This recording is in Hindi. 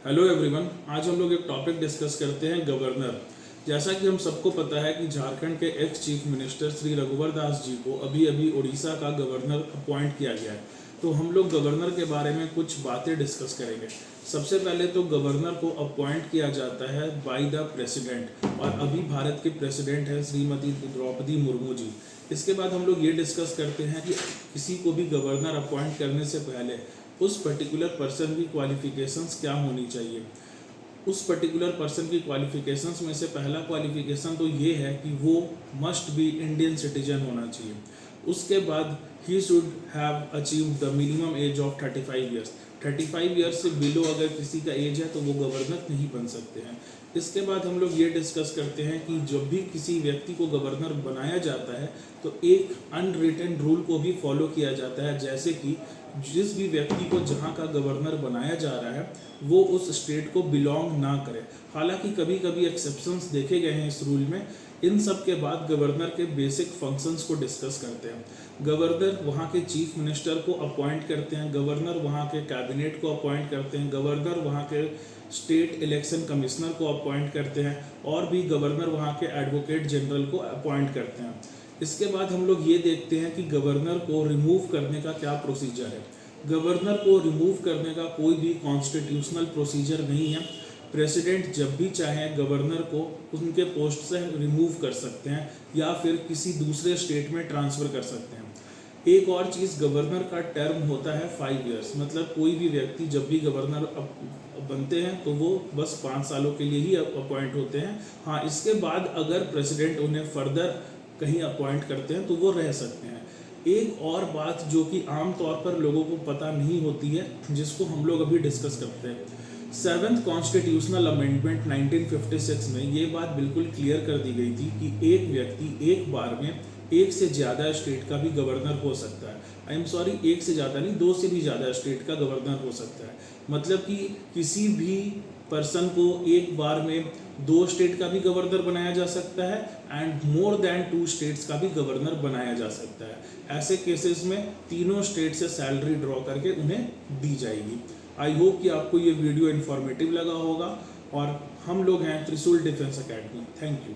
हेलो एवरीवन, आज हम लोग एक टॉपिक डिस्कस करते हैं गवर्नर। जैसा कि हम सबको पता है कि झारखंड के एक्स चीफ मिनिस्टर श्री रघुवर दास जी को अभी अभी उड़ीसा का गवर्नर अपॉइंट किया गया है। तो हम लोग गवर्नर के बारे में कुछ बातें डिस्कस करेंगे। सबसे पहले तो गवर्नर को अपॉइंट किया जाता है बाय द प्रेसिडेंट, और अभी भारत के प्रेसिडेंट है श्रीमती द्रौपदी मुर्मू जी। इसके बाद हम लोग ये डिस्कस करते हैं कि किसी को भी गवर्नर अपॉइंट करने से पहले उस पर्टिकुलर पर्सन की क्वालिफिकेशंस क्या होनी चाहिए। उस पर्टिकुलर पर्सन की क्वालिफिकेशंस में से पहला क्वालिफिकेशन तो ये है कि वो मस्ट बी इंडियन सिटीजन होना चाहिए। उसके बाद he should have achieved the minimum age of 35 years. 35 years से बिलो अगर किसी का एज है तो वो गवर्नर नहीं बन सकते हैं। इसके बाद हम लोग ये डिस्कस करते हैं कि जब भी किसी व्यक्ति को गवर्नर बनाया जाता है तो एक अनरिटन रूल को भी फॉलो किया जाता है, जैसे कि जिस भी व्यक्ति को जहाँ का गवर्नर बनाया जा रहा है वो उस स्टेट को बिलोंग ना करे। हालांकि कभी कभी एक्सेप्शंस देखे गए हैं इस रूल में। इन सब के बाद गवर्नर के बेसिक फंक्शंस को डिस्कस करते हैं। गवर्नर वहाँ के चीफ मिनिस्टर को अपॉइंट करते हैं, गवर्नर वहाँ के कैबिनेट को अपॉइंट करते हैं, गवर्नर वहाँ के स्टेट इलेक्शन कमिश्नर को अपॉइंट करते हैं, और भी गवर्नर वहाँ के एडवोकेट जनरल को अपॉइंट करते हैं। इसके बाद हम लोग ये देखते हैं कि गवर्नर को रिमूव करने का क्या प्रोसीजर है। गवर्नर को रिमूव करने का कोई भी कॉन्स्टिट्यूशनल प्रोसीजर नहीं है। प्रेसिडेंट जब भी चाहे गवर्नर को उनके पोस्ट से रिमूव कर सकते हैं या फिर किसी दूसरे स्टेट में ट्रांसफ़र कर सकते हैं। एक और चीज़, गवर्नर का टर्म होता है 5 ईयर्स। मतलब कोई भी व्यक्ति जब भी गवर्नर बनते हैं तो वो बस 5 सालों के लिए ही अपॉइंट होते हैं। हाँ, इसके बाद अगर प्रेसिडेंट उन्हें फर्दर कहीं अपॉइंट करते हैं तो वो रह सकते हैं। एक और बात जो कि आम तौर पर लोगों को पता नहीं होती है, जिसको हम लोग अभी डिस्कस करते हैं। 7th कॉन्स्टिट्यूशनल अमेंडमेंट 1956 में ये बात बिल्कुल क्लियर कर दी गई थी कि एक व्यक्ति एक बार में एक से ज़्यादा स्टेट का भी गवर्नर हो सकता है। आई एम सॉरी, एक से ज़्यादा नहीं, 2 से भी ज़्यादा स्टेट का गवर्नर हो सकता है। मतलब कि किसी भी पर्सन को एक बार में 2 स्टेट का भी गवर्नर बनाया जा सकता है एंड मोर देन 2 स्टेट्स का भी गवर्नर बनाया जा सकता है। ऐसे केसेस में तीनों स्टेट से सैलरी ड्रॉ करके उन्हें दी जाएगी। आई होप कि आपको ये वीडियो इन्फॉर्मेटिव लगा होगा, और हम लोग हैं त्रिशूल डिफेंस एकेडमी। Thank you.